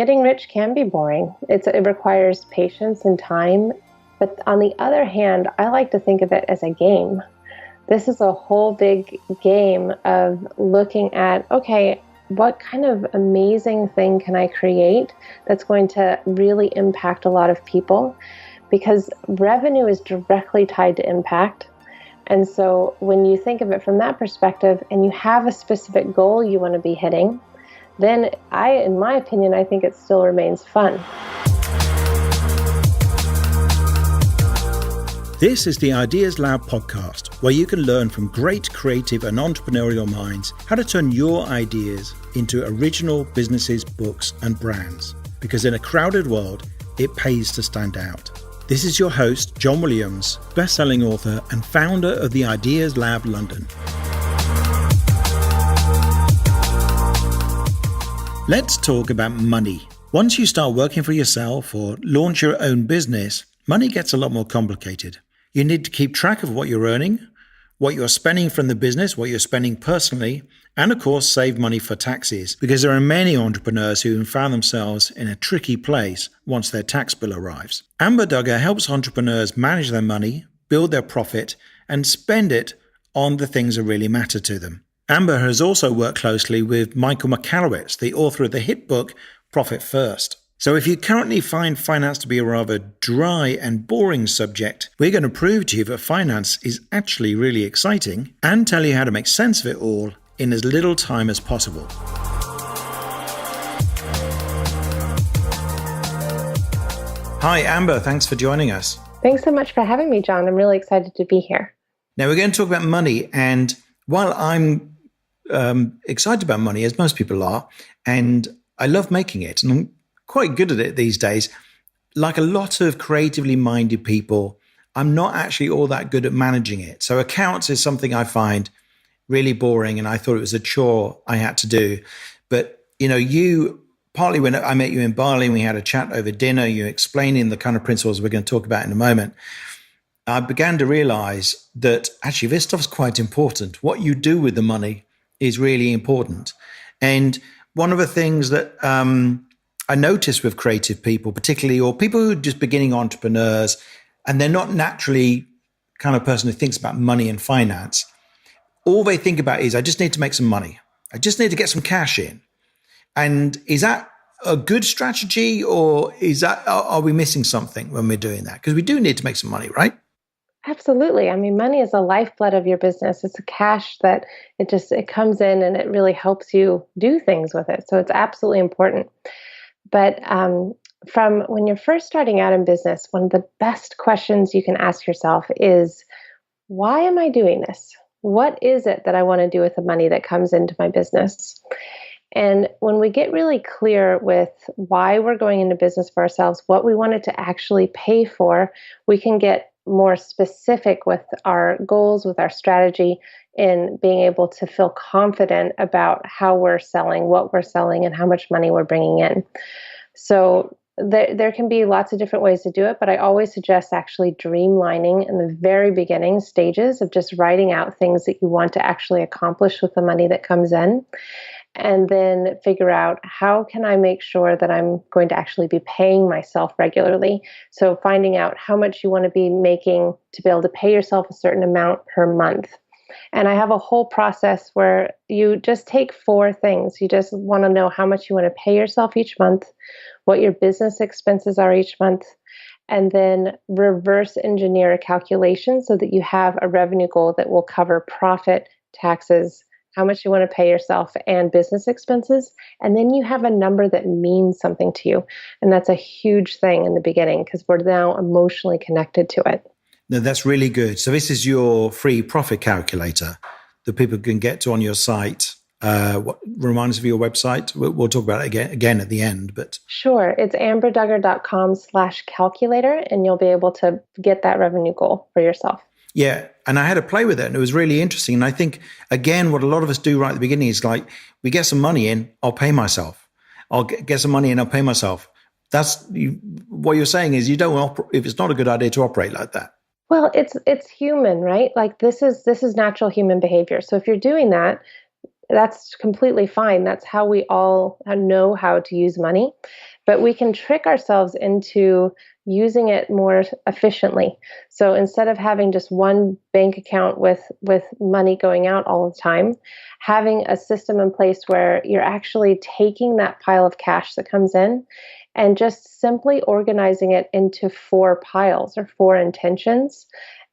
getting rich can be boring. It requires patience and time. But on the other hand, I like to think of it as a game. This is a whole big game of looking at, okay, what kind of amazing thing can I create that's going to really impact a lot of people? Because revenue is directly tied to impact. And so when you think of it from that perspective and you have a specific goal you want to be hitting, then in my opinion, I think it still remains fun. This is the Ideas Lab podcast, where you can learn from great creative and entrepreneurial minds how to turn your ideas into original businesses, books, and brands. Because in a crowded world, it pays to stand out. This is your host, John Williams, best-selling author and founder of the Ideas Lab London. Let's talk about money. Once you start working for yourself or launch your own business, money gets a lot more complicated. You need to keep track of what you're earning, what you're spending from the business, what you're spending personally, and of course, save money for taxes, because there are many entrepreneurs who found themselves in a tricky place once their tax bill arrives. Amber Duggar helps entrepreneurs manage their money, build their profit, and spend it on the things that really matter to them. Amber has also worked closely with Micheal Michalowicz, the author of the hit book, Profit First. So if you currently find finance to be a rather dry and boring subject, we're going to prove to you that finance is actually really exciting and tell you how to make sense of it all in as little time as possible. Hi, Amber. Thanks for joining us. Thanks so much for having me, John. I'm really excited to be here. Now, we're going to talk about money. And while I'm excited about money, as most people are, and I love making it, and I'm quite good at it these days. Like a lot of creatively minded people, I'm not actually all that good at managing it. So accounts is something I find really boring, and I thought it was a chore I had to do. But, you, partly when I met you in Bali, and we had a chat over dinner, you explaining the kind of principles we're going to talk about in a moment, I began to realize that actually this stuff's quite important. What you do with the money is really important. And one of the things that I notice with creative people, particularly, or people who are just beginning entrepreneurs, and they're not naturally kind of person who thinks about money and finance, all they think about is, I just need to make some money. I just need to get some cash in. And is that a good strategy, or are we missing something when we're doing that? Because we do need to make some money, right? Absolutely. I mean, money is the lifeblood of your business. It's a cash that it comes in and it really helps you do things with it. So it's absolutely important. But from when you're first starting out in business, one of the best questions you can ask yourself is, why am I doing this? What is it that I want to do with the money that comes into my business? And when we get really clear with why we're going into business for ourselves, what we want it to actually pay for, we can get more specific with our goals, with our strategy, in being able to feel confident about how we're selling, what we're selling, and how much money we're bringing in. So there can be lots of different ways to do it, but I always suggest actually dreamlining in the very beginning stages of just writing out things that you want to actually accomplish with the money that comes in. And then figure out, how can I make sure that I'm going to actually be paying myself regularly? So finding out how much you want to be making to be able to pay yourself a certain amount per month. And I have a whole process where you just take 4 things. You just want to know how much you want to pay yourself each month, what your business expenses are each month, and then reverse engineer a calculation so that you have a revenue goal that will cover profit, taxes, how much you want to pay yourself, and business expenses. And then you have a number that means something to you. And that's a huge thing in the beginning, because we're now emotionally connected to it. No, that's really good. So this is your free profit calculator that people can get to on your site. Remind us of your website. We'll talk about it again at the end. But sure. It's amberduggar.com/calculator, and you'll be able to get that revenue goal for yourself. Yeah. And I had to play with it, and it was really interesting. And I think, again, what a lot of us do right at the beginning is like, we get some money in, I'll pay myself. I'll get some money in, I'll pay myself. What you're saying is, you don't, if it's not a good idea to operate like that. Well, it's human, right? Like this is natural human behavior. So if you're doing that, that's completely fine. That's how we all know how to use money. But we can trick ourselves into using it more efficiently. So instead of having just one bank account with money going out all the time, having a system in place where you're actually taking that pile of cash that comes in and just simply organizing it into four piles or four intentions.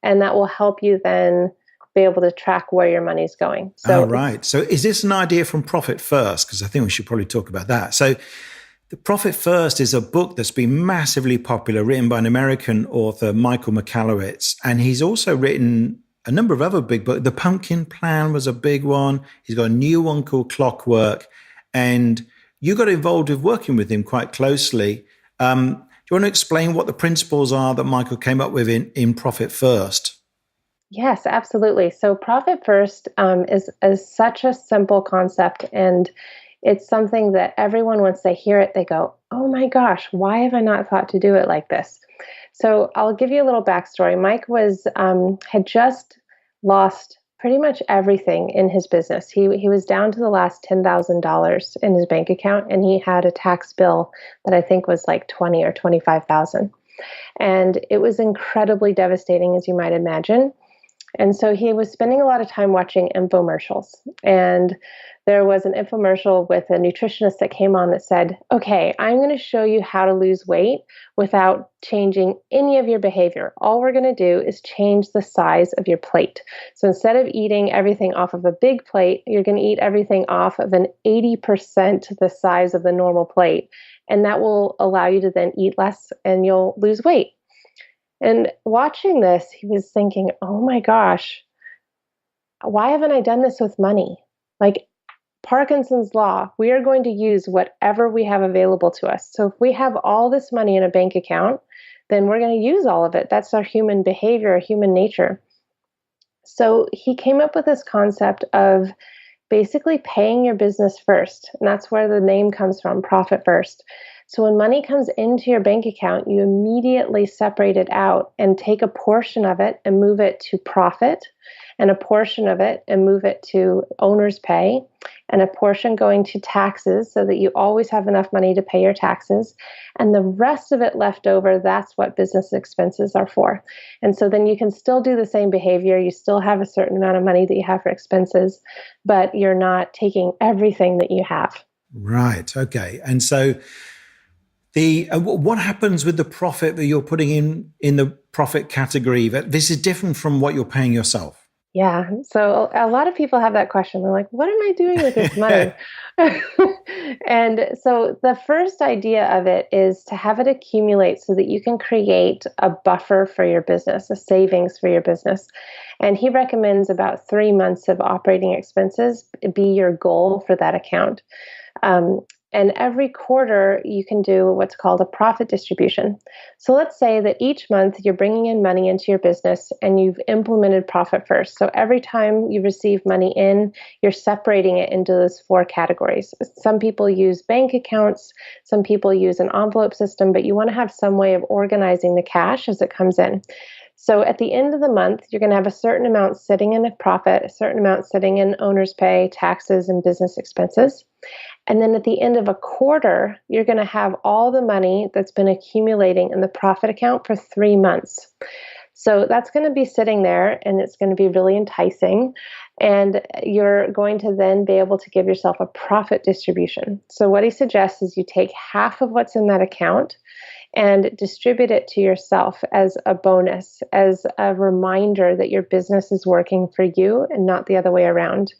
And that will help you then be able to track where your money's going. Oh, So it's, right. So is this an idea from Profit First? Because I think we should probably talk about that. So the Profit First is a book that's been massively popular, written by an American author, Micheal Michalowicz. And he's also written a number of other big books. The Pumpkin Plan was a big one. He's got a new one called Clockwork. And you got involved with working with him quite closely. Do you want to explain what the principles are that Micheal came up with in Profit First? yes, absolutely. So profit first is such a simple concept, and it's something that everyone, once they hear it, they go, "Oh my gosh, why have I not thought to do it like this?" So I'll give you a little backstory. Mike was had just lost pretty much everything in his business. He was down to the last $10,000 in his bank account, and he had a tax bill that I think was like 20 or 25,000, and it was incredibly devastating, as you might imagine. And so he was spending a lot of time watching infomercials. And there was an infomercial with a nutritionist that came on that said, "Okay, I'm going to show you how to lose weight without changing any of your behavior. All we're going to do is change the size of your plate. So instead of eating everything off of a big plate, you're going to eat everything off of an 80% the size of the normal plate. And that will allow you to then eat less and you'll lose weight." And watching this, he was thinking, "Oh my gosh, why haven't I done this with money?" Like Parkinson's law, we are going to use whatever we have available to us. So if we have all this money in a bank account, then we're going to use all of it. That's our human behavior, our human nature. So he came up with this concept of basically paying your business first. And that's where the name comes from, profit first. So when money comes into your bank account, you immediately separate it out and take a portion of it and move it to profit, and a portion of it and move it to owner's pay, and a portion going to taxes so that you always have enough money to pay your taxes. And the rest of it left over, that's what business expenses are for. And so then you can still do the same behavior. You still have a certain amount of money that you have for expenses, but you're not taking everything that you have. Right. Okay. And so the what happens with the profit that you're putting in the profit category? That this is different from what you're paying yourself. Yeah. So a lot of people have that question. They're like, "What am I doing with this money?" And so the first idea of it is to have it accumulate so that you can create a buffer for your business, a savings for your business. And he recommends about 3 months of operating expenses be your goal for that account. Um, and every quarter, you can do what's called a profit distribution. So let's say that each month you're bringing in money into your business and you've implemented profit first. So every time you receive money in, you're separating it into those four categories. Some people use bank accounts, some people use an envelope system, but you want to have some way of organizing the cash as it comes in. So at the end of the month, you're going to have a certain amount sitting in a profit, a certain amount sitting in owner's pay, taxes, and business expenses. And then at the end of a quarter, you're going to have all the money that's been accumulating in the profit account for 3 months. So that's going to be sitting there and it's going to be really enticing. And you're going to then be able to give yourself a profit distribution. So what he suggests is you take half of what's in that account and distribute it to yourself as a bonus, as a reminder that your business is working for you and not the other way around.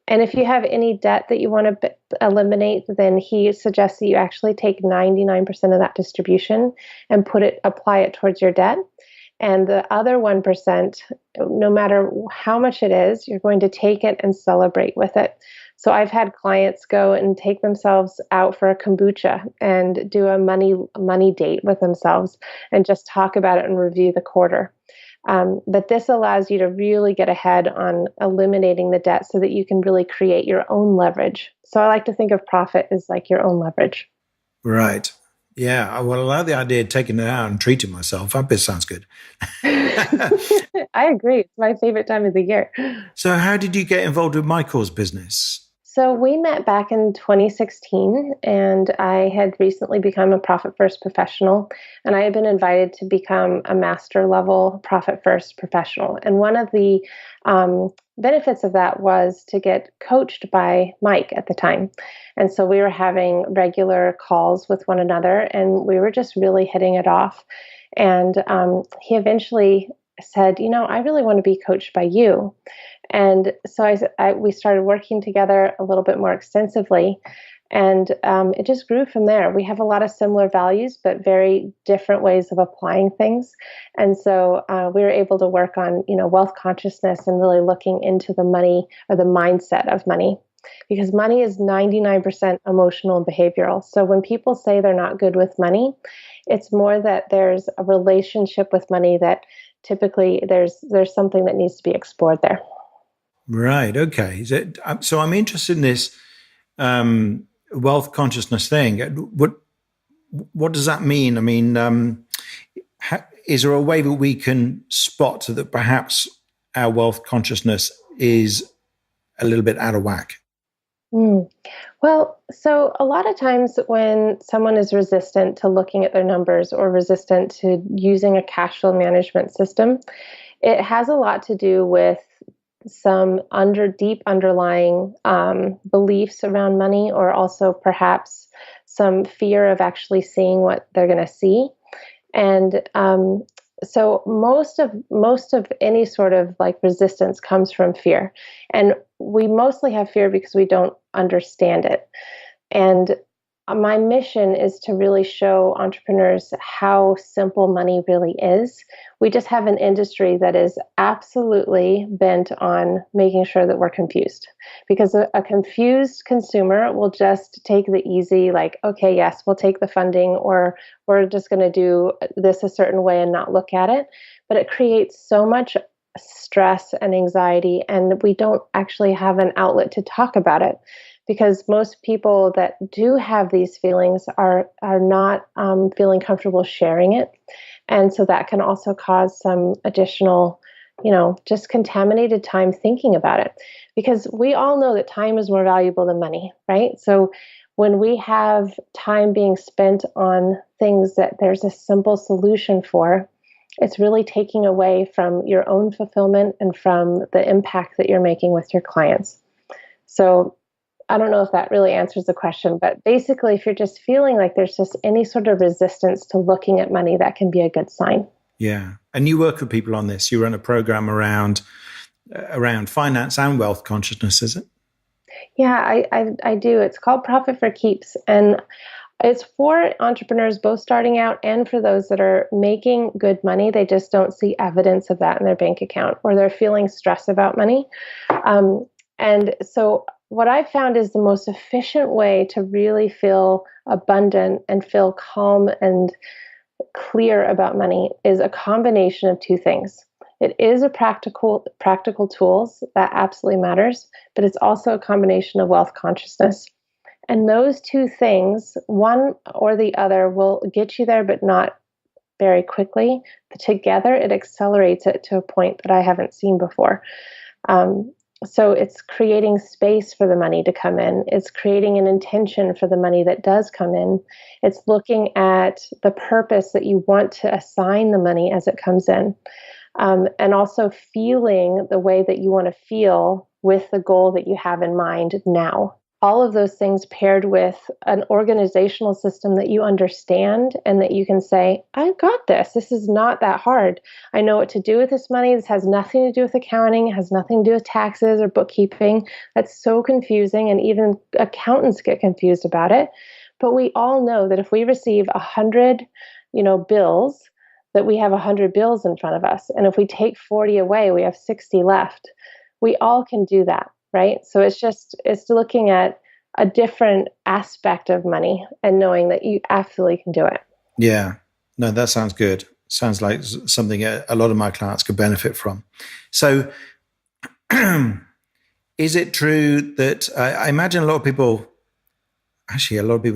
And if you have any debt that you want to eliminate, then he suggests that you actually take 99% of that distribution and apply it towards your debt. And the other 1%, no matter how much it is, you're going to take it and celebrate with it. So I've had clients go and take themselves out for a kombucha and do a money date with themselves and just talk about it and review the quarter. But this allows you to really get ahead on eliminating the debt so that you can really create your own leverage. So I like to think of profit as like your own leverage. Right. Yeah. Well, I like the idea of taking it out and treating myself. That bit sounds good. I agree. It's my favorite time of the year. So how did you get involved with Michael's business? So we met back in 2016, and I had recently become a Profit First professional, and I had been invited to become a master level Profit First professional. And one of the benefits of that was to get coached by Mike at the time. And so we were having regular calls with one another, and we were just really hitting it off. And he eventually said, I really want to be coached by you. And so we started working together a little bit more extensively, and it just grew from there. We have a lot of similar values, but very different ways of applying things. And so we were able to work on, wealth consciousness and really looking into the money or the mindset of money, because money is 99% emotional and behavioral. So when people say they're not good with money, it's more that there's a relationship with money that typically there's something that needs to be explored there. Right. Okay. So I'm interested in this wealth consciousness thing. What does that mean? I mean, is there a way that we can spot that perhaps our wealth consciousness is a little bit out of whack? Well, so a lot of times when someone is resistant to looking at their numbers or resistant to using a cash flow management system, it has a lot to do with some deep underlying beliefs around money, or also perhaps some fear of actually seeing what they're going to see. And so most of any sort of like resistance comes from fear, and we mostly have fear because we don't understand it. And my mission is to really show entrepreneurs how simple money really is. We just have an industry that is absolutely bent on making sure that we're confused, because a confused consumer will just take the easy, like, okay, yes, we'll take the funding, or we're just going to do this a certain way and not look at it. But it creates so much stress and anxiety, and we don't actually have an outlet to talk about it, because most people that do have these feelings are not feeling comfortable sharing it. And so that can also cause some additional, just contaminated time thinking about it, because we all know that time is more valuable than money, right? So when we have time being spent on things that there's a simple solution for, it's really taking away from your own fulfillment and from the impact that you're making with your clients. So I don't know if that really answers the question, but basically, if you're just feeling like there's just any sort of resistance to looking at money, that can be a good sign. Yeah. And you work with people on this. You run a program around finance and wealth consciousness, is it? Yeah, I do. It's called Profit for Keeps. And it's for entrepreneurs both starting out and for those that are making good money. They just don't see evidence of that in their bank account, or they're feeling stress about money. And so what I found is the most efficient way to really feel abundant and feel calm and clear about money is a combination of two things. It is a practical tools that absolutely matters, but it's also a combination of wealth consciousness. And those two things, one or the other, will get you there, but not very quickly. Together, it accelerates it to a point that I haven't seen before. So it's creating space for the money to come in. It's creating an intention for the money that does come in. It's looking at the purpose that you want to assign the money as it comes in. And also feeling the way that you want to feel with the goal that you have in mind now. All of those things paired with an organizational system that you understand and that you can say, I've got this. This is not that hard. I know what to do with this money. This has nothing to do with accounting. It has nothing to do with taxes or bookkeeping. That's so confusing, and even accountants get confused about it. But we all know that if we receive 100, bills, that we have 100 bills in front of us. And if we take 40 away, we have 60 left. We all can do that. Right? So it's looking at a different aspect of money and knowing that you absolutely can do it. Yeah. No, that sounds good. Sounds like something a lot of my clients could benefit from. So is it true that I imagine a lot of people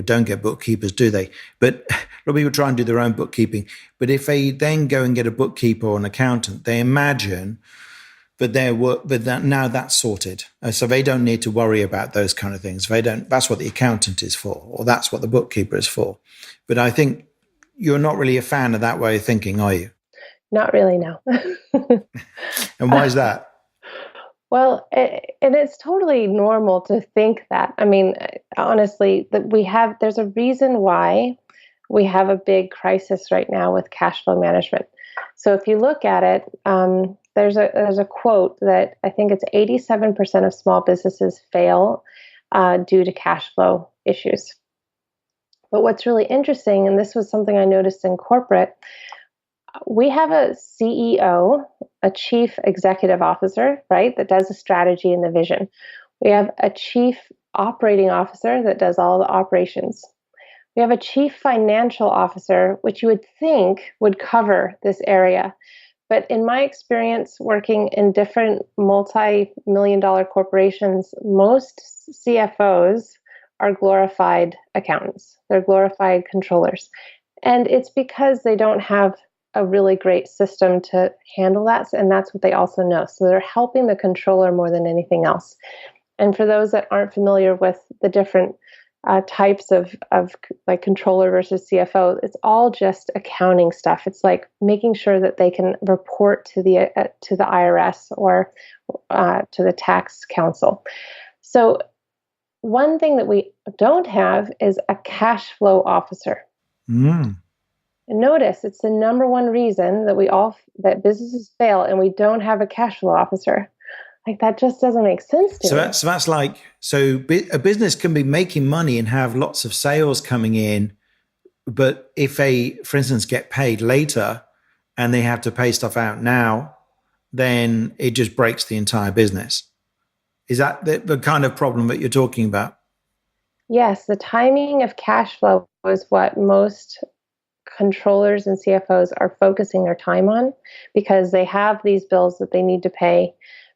don't get bookkeepers, do they? But a lot of people try and do their own bookkeeping. But if they then go and get a bookkeeper or an accountant, they imagine but now that's sorted. So they don't need to worry about those kind of things. They don't. That's what the accountant is for, or that's what the bookkeeper is for. But I think you're not really a fan of that way of thinking, are you? Not really, no. And why is that? Well, and it's totally normal to think that. I mean, honestly, that there's a reason why we have a big crisis right now with cash flow management. So if you look at it, there's a quote that I think it's 87% of small businesses fail due to cash flow issues. But what's really interesting, and this was something I noticed in corporate, we have a CEO, a chief executive officer, right, that does the strategy and the vision. We have a chief operating officer that does all the operations. We have a chief financial officer, which you would think would cover this area. But in my experience working in different multi-million dollar corporations, most CFOs are glorified accountants. They're glorified controllers. And it's because they don't have a really great system to handle that. And that's what they also know. So they're helping the controller more than anything else. And for those that aren't familiar with the different types of like controller versus CFO, it's all just accounting stuff. It's like making sure that they can report to the IRS or to the tax council. So one thing that we don't have is a cash flow officer. Mm. And notice it's the number one reason that businesses fail, and we don't have a cash flow officer. Like that just doesn't make sense to me. So that's like, a business can be making money and have lots of sales coming in, but if they, for instance, get paid later and they have to pay stuff out now, then it just breaks the entire business. Is that the kind of problem that you're talking about? Yes, the timing of cash flow is what most controllers and CFOs are focusing their time on, because they have these bills that they need to pay,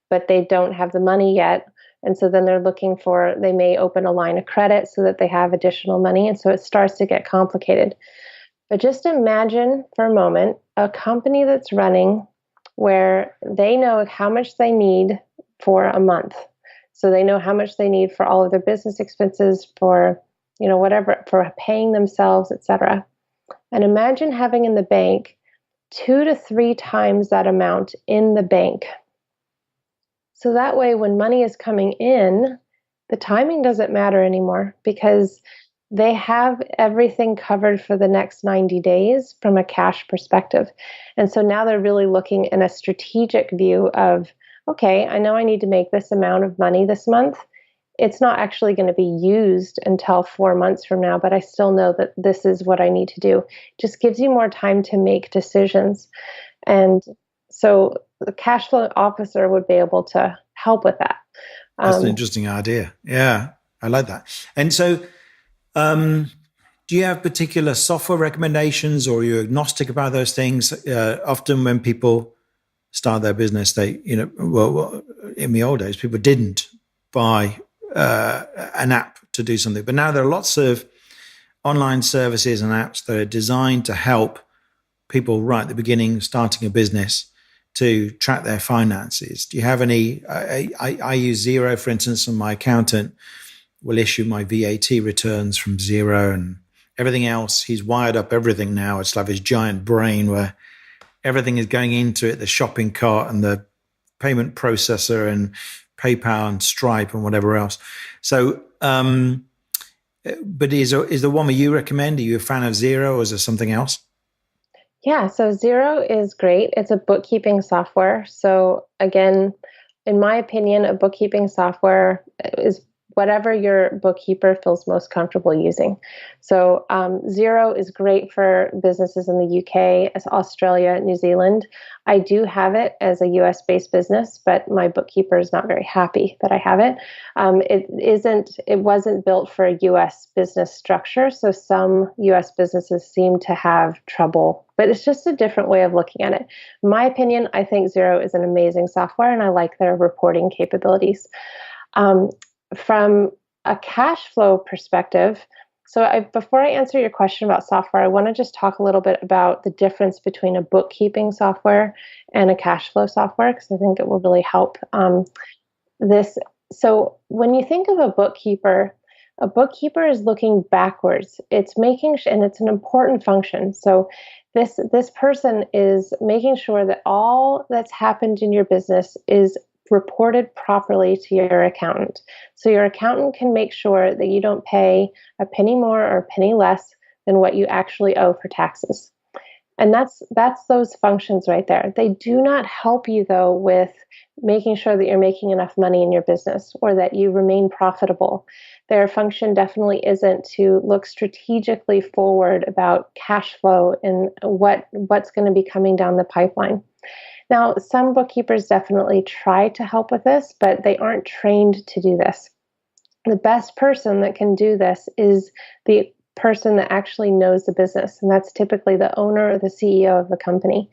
but they don't have the money yet. And so then they may open a line of credit so that they have additional money. And so it starts to get complicated. But just imagine for a moment a company that's running where they know how much they need for a month. So they know how much they need for all of their business expenses, for, whatever, for paying themselves, etc. And imagine having in the bank 2 to 3 times that amount in the bank. So that way, when money is coming in, the timing doesn't matter anymore, because they have everything covered for the next 90 days from a cash perspective. And so now they're really looking in a strategic view of, okay, I know I need to make this amount of money this month. It's not actually going to be used until 4 months from now, but I still know that this is what I need to do. It just gives you more time to make decisions. And so the cash flow officer would be able to help with that. That's an interesting idea. Yeah, I like that. And so do you have particular software recommendations, or are you agnostic about those things? Often when people start their business, they, well, in the old days, people didn't buy an app to do something. But now there are lots of online services and apps that are designed to help people right at the beginning, starting a business, to track their finances. Do you have any? I use Xero, for instance, and my accountant will issue my VAT returns from Xero and everything else. He's wired up everything now. It's like his giant brain where everything is going into it, the shopping cart and the payment processor and PayPal and Stripe and whatever else. So, but is the one that you recommend? Are you a fan of Xero, or is there something else? Yeah, so Xero is great. It's a bookkeeping software. So again, in my opinion, a bookkeeping software is whatever your bookkeeper feels most comfortable using. So Xero is great for businesses in the UK, Australia, New Zealand. I do have it as a US-based business, but my bookkeeper is not very happy that I have it. It wasn't built for a US business structure, so some US businesses seem to have trouble, but it's just a different way of looking at it. In my opinion, I think Xero is an amazing software, and I like their reporting capabilities. From a cash flow perspective, Before I answer your question about software, I want to just talk a little bit about the difference between a bookkeeping software and a cash flow software, because I think it will really help this. So when you think of a bookkeeper is looking backwards. It's making and it's an important function. So this person is making sure that all that's happened in your business is reported properly to your accountant. So your accountant can make sure that you don't pay a penny more or a penny less than what you actually owe for taxes. And that's those functions right there. They do not help you though with making sure that you're making enough money in your business or that you remain profitable. Their function definitely isn't to look strategically forward about cash flow and what's going to be coming down the pipeline. Now, some bookkeepers definitely try to help with this, but they aren't trained to do this. The best person that can do this is the person that actually knows the business, and that's typically the owner or the CEO of the company.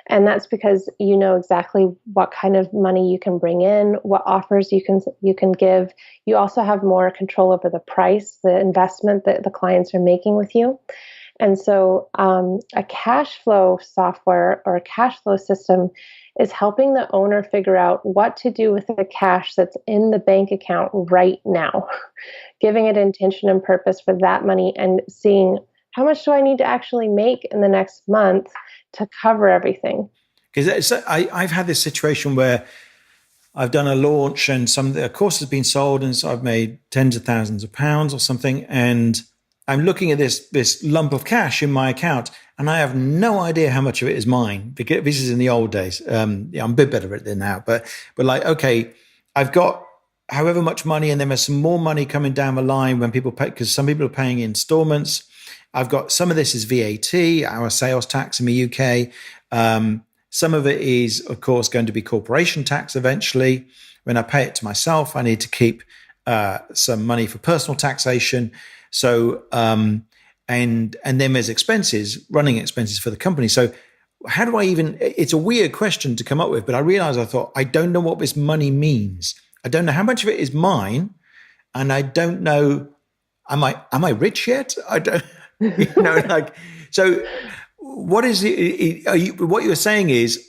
And that's because you know exactly what kind of money you can bring in, what offers you can give. You also have more control over the price, the investment that the clients are making with you. And so a cash flow software or a cash flow system is helping the owner figure out what to do with the cash that's in the bank account right now, giving it intention and purpose for that money and seeing how much do I need to actually make in the next month to cover everything. Because I've had this situation where I've done a launch and a course has been sold, and so I've made tens of thousands of pounds or something, and I'm looking at this lump of cash in my account, and I have no idea how much of it is mine, because this is in the old days. Yeah, I'm a bit better at it now, but like, okay, I've got however much money, and then there's some more money coming down the line when people pay, because some people are paying installments. I've got some of this is VAT, our sales tax in the UK. Some of it is, of course, going to be corporation tax eventually. When I pay it to myself, I need to keep some money for personal taxation. So, and then there's expenses, running expenses for the company. So how do I even, it's a weird question to come up with, but I realized I don't know what this money means. I don't know how much of it is mine. And I don't know, am I rich yet? I don't, so what is it? What you're saying is,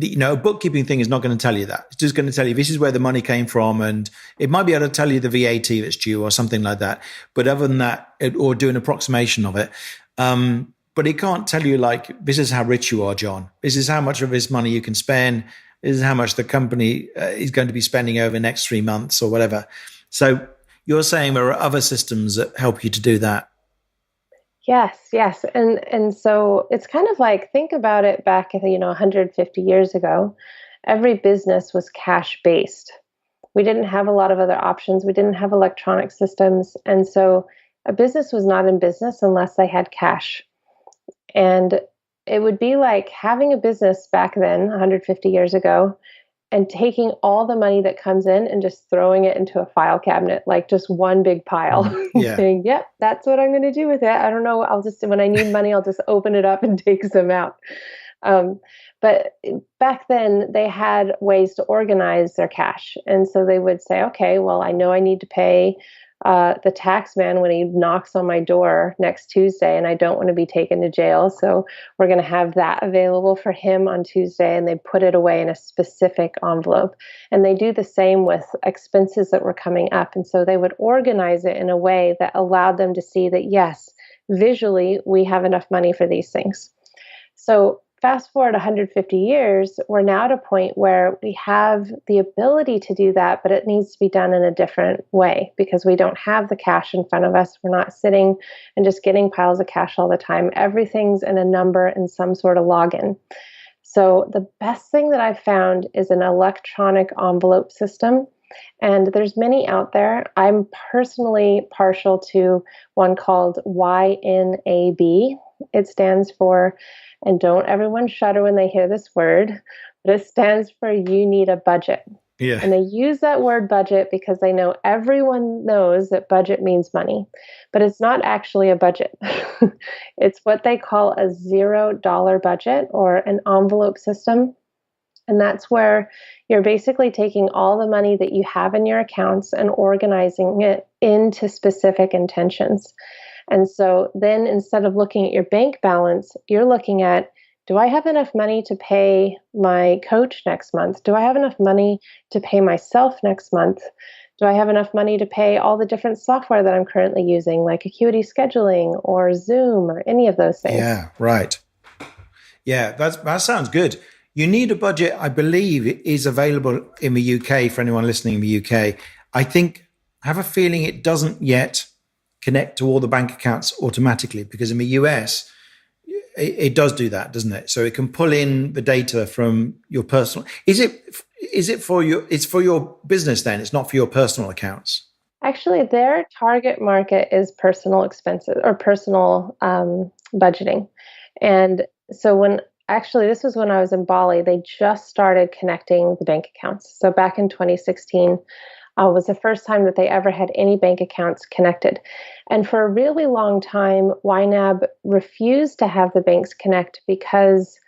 a bookkeeping thing is not going to tell you that. It's just going to tell you this is where the money came from, and it might be able to tell you the VAT that's due or something like that. But other than that, or do an approximation of it. But it can't tell you like, this is how rich you are, John. This is how much of this money you can spend. This is how much the company is going to be spending over the next 3 months or whatever. So you're saying there are other systems that help you to do that. Yes. And so it's kind of like, think about it back, 150 years ago. Every business was cash based. We didn't have a lot of other options. We didn't have electronic systems. And so a business was not in business unless they had cash. And it would be like having a business back then, 150 years ago, and taking all the money that comes in and just throwing it into a file cabinet, like just one big pile, Yeah. saying, yep, that's what I'm going to do with it. I don't know. When I need money, I'll just open it up and take some out. But back then they had ways to organize their cash. And so they would say, okay, well, I know I need to pay the tax man when he knocks on my door next Tuesday, and I don't want to be taken to jail. So we're going to have that available for him on Tuesday, and they put it away in a specific envelope. And they do the same with expenses that were coming up. And so they would organize it in a way that allowed them to see that, yes, visually, we have enough money for these things. So fast forward 150 years, we're now at a point where we have the ability to do that, but it needs to be done in a different way because we don't have the cash in front of us. We're not sitting and just getting piles of cash all the time. Everything's in a number and some sort of login. So the best thing that I've found is an electronic envelope system. And there's many out there. I'm personally partial to one called YNAB. It stands for, and don't everyone shudder when they hear this word, but it stands for you need a budget. Yeah. And they use that word budget because they know everyone knows that budget means money, but it's not actually a budget. It's what they call a $0 budget or an envelope system. And that's where you're basically taking all the money that you have in your accounts and organizing it into specific intentions. And so then instead of looking at your bank balance, you're looking at, do I have enough money to pay my coach next month? Do I have enough money to pay myself next month? Do I have enough money to pay all the different software that I'm currently using, like Acuity Scheduling or Zoom or any of those things? Yeah, right. Yeah, that sounds good. You need a budget, I believe, is available in the UK for anyone listening in the UK. I have a feeling it doesn't yet connect to all the bank accounts automatically because in the US, it does do that, doesn't it? So it can pull in the data from your personal. Is it for your? It's for your business then. It's not for your personal accounts. Actually, their target market is personal expenses or personal budgeting. And so this was when I was in Bali, they just started connecting the bank accounts. So back in 2016 was the first time that they ever had any bank accounts connected. And for a really long time, YNAB refused to have the banks connect because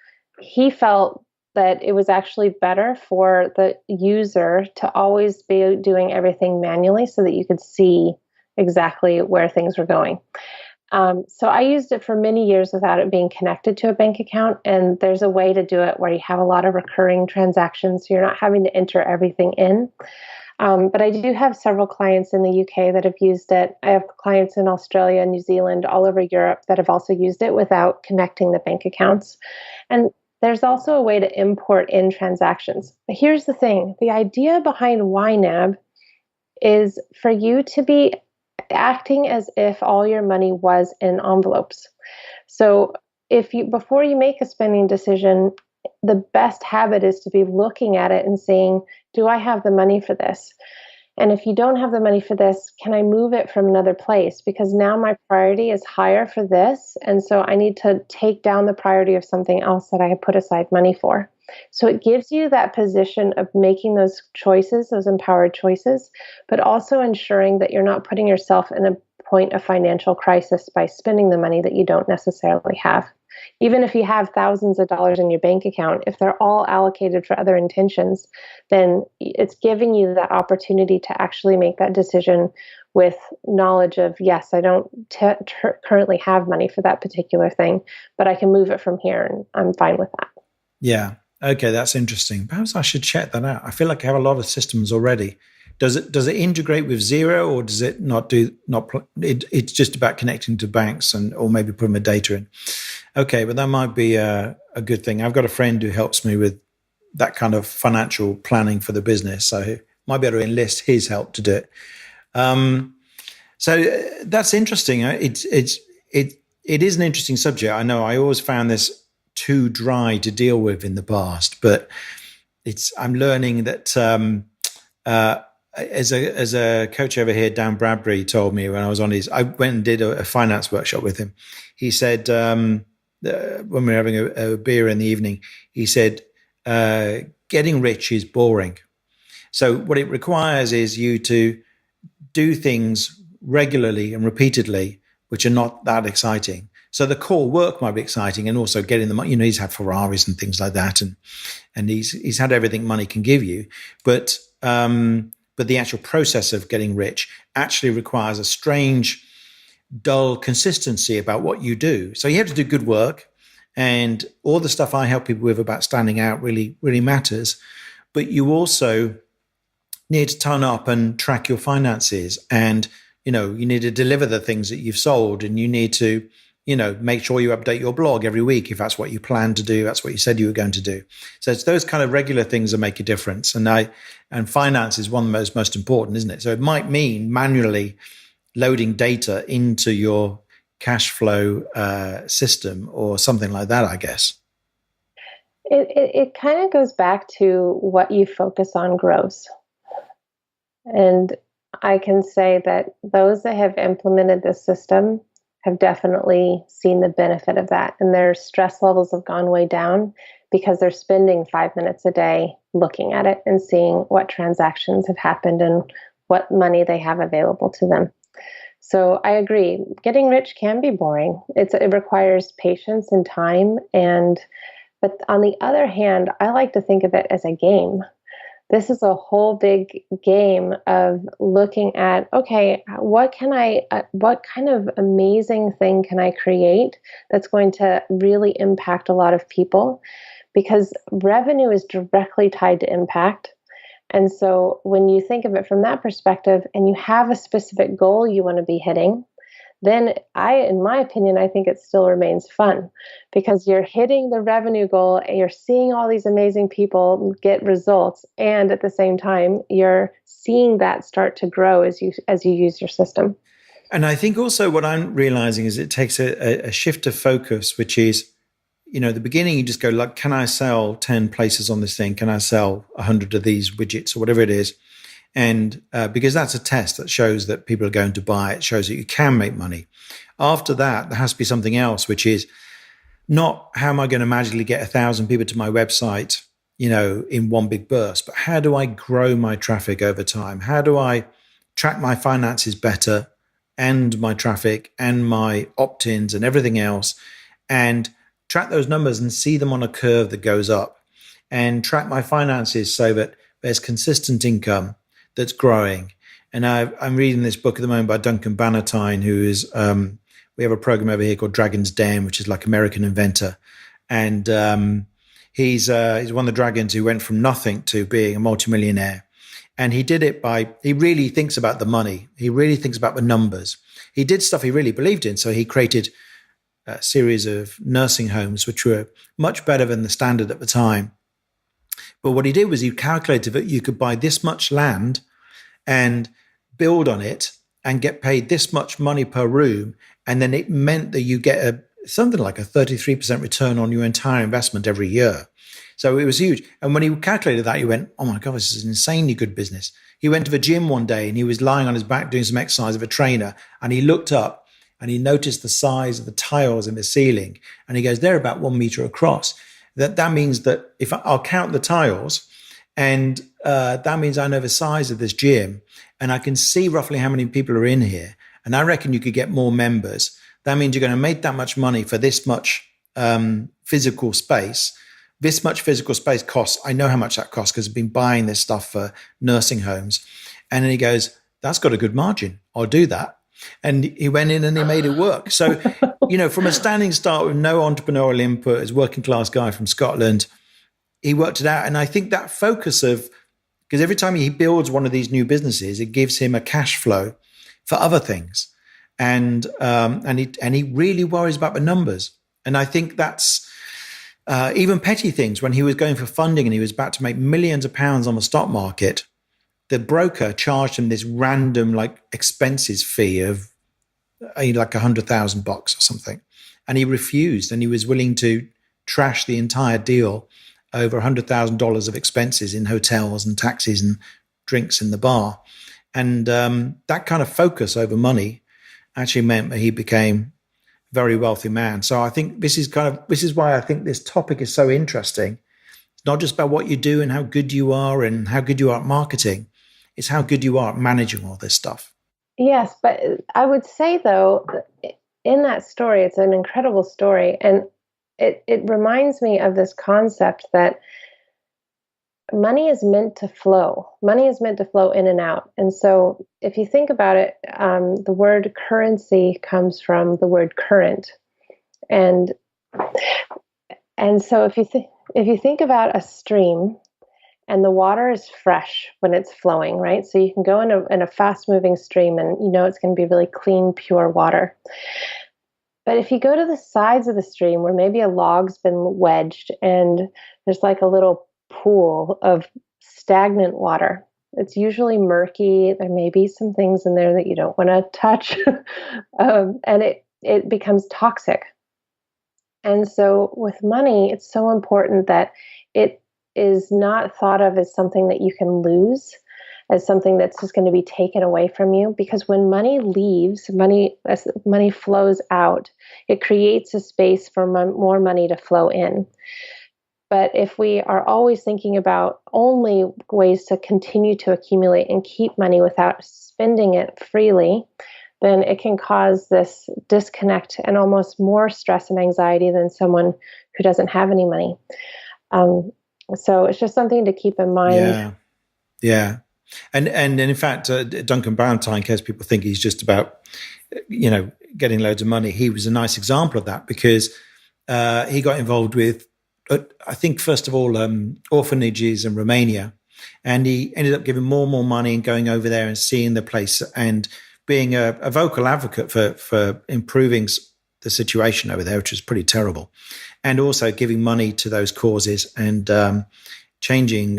he felt that it was actually better for the user to always be doing everything manually so that you could see exactly where things were going. So I used it for many years without it being connected to a bank account. And there's a way to do it where you have a lot of recurring transactions. So you're not having to enter everything in. But I do have several clients in the UK that have used it. I have clients in Australia, New Zealand, all over Europe that have also used it without connecting the bank accounts. And there's also a way to import in transactions. But here's the thing, the idea behind YNAB is for you to be acting as if all your money was in envelopes. So before you make a spending decision, the best habit is to be looking at it and saying, do I have the money for this? And if you don't have the money for this, can I move it from another place? Because now my priority is higher for this. And so I need to take down the priority of something else that I have put aside money for. So it gives you that position of making those choices, those empowered choices, but also ensuring that you're not putting yourself in a point of financial crisis by spending the money that you don't necessarily have. Even if you have thousands of dollars in your bank account, if they're all allocated for other intentions, then it's giving you that opportunity to actually make that decision with knowledge of, yes, I don't currently have money for that particular thing, but I can move it from here and I'm fine with that. Yeah. Okay, that's interesting. Perhaps I should check that out. I feel like I have a lot of systems already. Does it integrate with Zero, or does it not do not? It's just about connecting to banks and or maybe putting the data in. Okay, but that might be a good thing. I've got a friend who helps me with that kind of financial planning for the business, so I might be able to enlist his help to do it. So that's interesting. It is an interesting subject. I know I always found this too dry to deal with in the past, but I'm learning that as a coach over here, Dan Bradbury told me when I was I went and did a finance workshop with him. He said when we were having a beer in the evening, he said getting rich is boring. So what it requires is you to do things regularly and repeatedly, which are not that exciting. So the core work might be exciting, and also getting the money. He's had Ferraris and things like that, and he's had everything money can give you. But the actual process of getting rich actually requires a strange, dull consistency about what you do. So you have to do good work, and all the stuff I help people with about standing out really, really matters. But you also need to turn up and track your finances, and you need to deliver the things that you've sold, and you need to make sure you update your blog every week if that's what you plan to do, that's what you said you were going to do. So it's those kind of regular things that make a difference. And finance is one of the most important, isn't it? So it might mean manually loading data into your cash flow system or something like that, I guess. It kind of goes back to what you focus on grows. And I can say that those that have implemented this system have definitely seen the benefit of that. And their stress levels have gone way down because they're spending 5 minutes a day looking at it and seeing what transactions have happened and what money they have available to them. So I agree. Getting rich can be boring. It requires patience and time. But on the other hand, I like to think of it as a game. This is a whole big game of looking at, okay, what kind of amazing thing can I create that's going to really impact a lot of people? Because revenue is directly tied to impact. And so when you think of it from that perspective and you have a specific goal you want to be hitting, then in my opinion, I think it still remains fun because you're hitting the revenue goal and you're seeing all these amazing people get results. And at the same time, you're seeing that start to grow as you use your system. And I think also what I'm realizing is it takes a shift of focus, which is, the beginning you just go like, can I sell 10 places on this thing? Can I sell 100 of these widgets or whatever it is? And because that's a test that shows that people are going to buy, it shows that you can make money. After that, there has to be something else, which is not how am I going to magically get 1,000 people to my website, in one big burst, but how do I grow my traffic over time? How do I track my finances better and my traffic and my opt-ins and everything else, and track those numbers and see them on a curve that goes up, and track my finances so that there's consistent income that's growing. And I'm reading this book at the moment by Duncan Bannatyne, who is, we have a program over here called Dragon's Den, which is like American Inventor. And he's one of the dragons who went from nothing to being a multimillionaire. And he did it he really thinks about the money. He really thinks about the numbers. He did stuff he really believed in. So he created a series of nursing homes, which were much better than the standard at the time. But what he did was he calculated that you could buy this much land and build on it and get paid this much money per room. And then it meant that you get something like a 33% return on your entire investment every year. So it was huge. And when he calculated that, he went, oh my God, this is an insanely good business. He went to the gym one day and he was lying on his back doing some exercise with a trainer. And he looked up and he noticed the size of the tiles in the ceiling. And he goes, they're about 1 meter across. That means that if I'll count the tiles, and that means I know the size of this gym, and I can see roughly how many people are in here. And I reckon you could get more members. That means you're going to make that much money for this much physical space. This much physical space costs. I know how much that costs because I've been buying this stuff for nursing homes. And then he goes, that's got a good margin. I'll do that. And he went in and he made it work. So, from a standing start with no entrepreneurial input, as a working class guy from Scotland, he worked it out. And I think that focus because every time he builds one of these new businesses, it gives him a cash flow for other things. And he really worries about the numbers. And I think that's even petty things. When he was going for funding and he was about to make millions of pounds on the stock market, the broker charged him this random expenses fee of like $100,000 or something. And he refused, and he was willing to trash the entire deal over $100,000 of expenses in hotels and taxis and drinks in the bar. And that kind of focus over money actually meant that he became a very wealthy man. So I think this is why I think this topic is so interesting. It's not just about what you do and how good you are and how good you are at marketing. It's how good you are at managing all this stuff. Yes, but I would say, though, in that story, it's an incredible story. And it reminds me of this concept that money is meant to flow. Money is meant to flow in and out. And so if you think about it, the word currency comes from the word current. And so if you think about a stream, and the water is fresh when it's flowing, right? So you can go in a fast-moving stream and it's going to be really clean, pure water. But if you go to the sides of the stream where maybe a log's been wedged and there's like a little pool of stagnant water, it's usually murky. There may be some things in there that you don't want to touch. And it becomes toxic. And so with money, it's so important that it is not thought of as something that you can lose, as something that's just going to be taken away from you. Because when money leaves, as money flows out, it creates a space for more money to flow in. But if we are always thinking about only ways to continue to accumulate and keep money without spending it freely, then it can cause this disconnect and almost more stress and anxiety than someone who doesn't have any money. So it's just something to keep in mind. Yeah. Yeah. And in fact, Duncan Bannatyne, in case people think he's just about, getting loads of money, he was a nice example of that because he got involved with, I think, first of all, orphanages in Romania. And he ended up giving more and more money and going over there and seeing the place and being a vocal advocate for improving the situation over there, which was pretty terrible. And also giving money to those causes and changing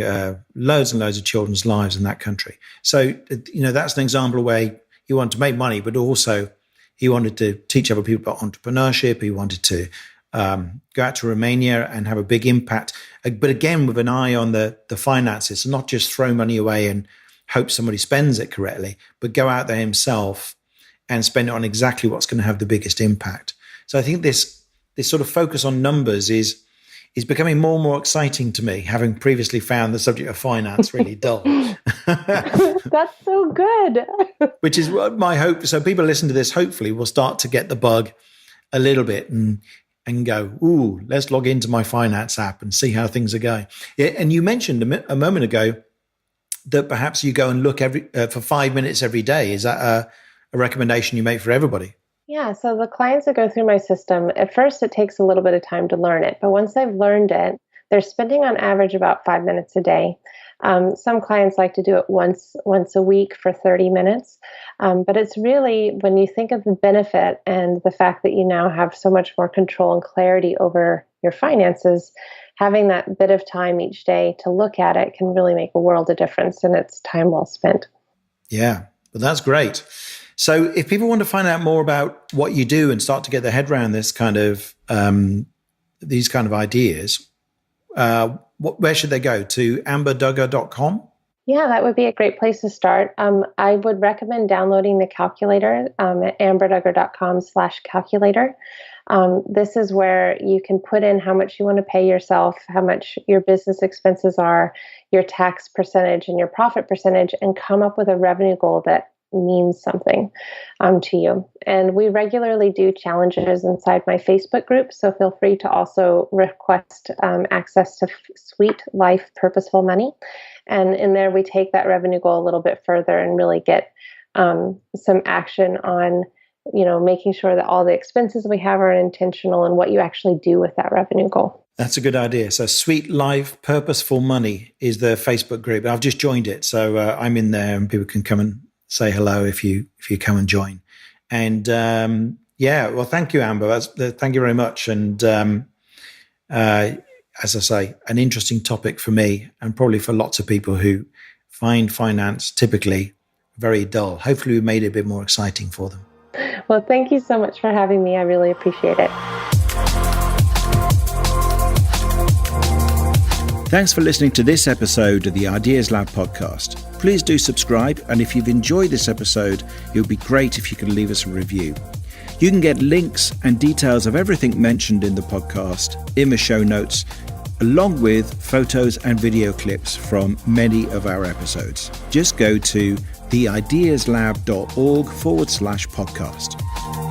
loads and loads of children's lives in that country. So, that's an example where he wanted to make money, but also he wanted to teach other people about entrepreneurship. He wanted to go out to Romania and have a big impact, but again, with an eye on the finances, not just throw money away and hope somebody spends it correctly, but go out there himself and spend it on exactly what's going to have the biggest impact. So I think this sort of focus on numbers is becoming more and more exciting to me, having previously found the subject of finance really dull. That's so good. Which is what my hope. So people listen to this, hopefully will start to get the bug a little bit and go, ooh, let's log into my finance app and see how things are going. Yeah, and you mentioned a moment ago that perhaps you go and look for 5 minutes every day. Is that a recommendation you make for everybody? Yeah, so the clients that go through my system, at first it takes a little bit of time to learn it, but once they've learned it, they're spending on average about 5 minutes a day. Some clients like to do it once a week for 30 minutes. But it's really, when you think of the benefit and the fact that you now have so much more control and clarity over your finances, having that bit of time each day to look at it can really make a world of difference, and it's time well spent. Yeah, well, that's great. So if people want to find out more about what you do and start to get their head around this kind of these kind of ideas, where should they go? To amberdugger.com? Yeah, that would be a great place to start. I would recommend downloading the calculator at amberdugger.com/calculator. This is where you can put in how much you want to pay yourself, how much your business expenses are, your tax percentage and your profit percentage, and come up with a revenue goal that means something to you. And we regularly do challenges inside my Facebook group, so feel free to also request access to Sweet Life Purposeful Money. And in there, we take that revenue goal a little bit further and really get some action on, making sure that all the expenses we have are intentional and what you actually do with that revenue goal. That's a good idea. So Sweet Life Purposeful Money is the Facebook group. I've just joined it, so I'm in there and people can come and say hello if you come and join. And well, thank you, Amber. Thank you very much. And as I say, an interesting topic for me and probably for lots of people who find finance typically very dull. Hopefully we made it a bit more exciting for them. Well, thank you so much for having me. I really appreciate it. Thanks for listening to this episode of the Ideas Lab podcast. Please do subscribe, and if you've enjoyed this episode, it would be great if you could leave us a review. You can get links and details of everything mentioned in the podcast in the show notes, along with photos and video clips from many of our episodes. Just go to theideaslab.org/podcast.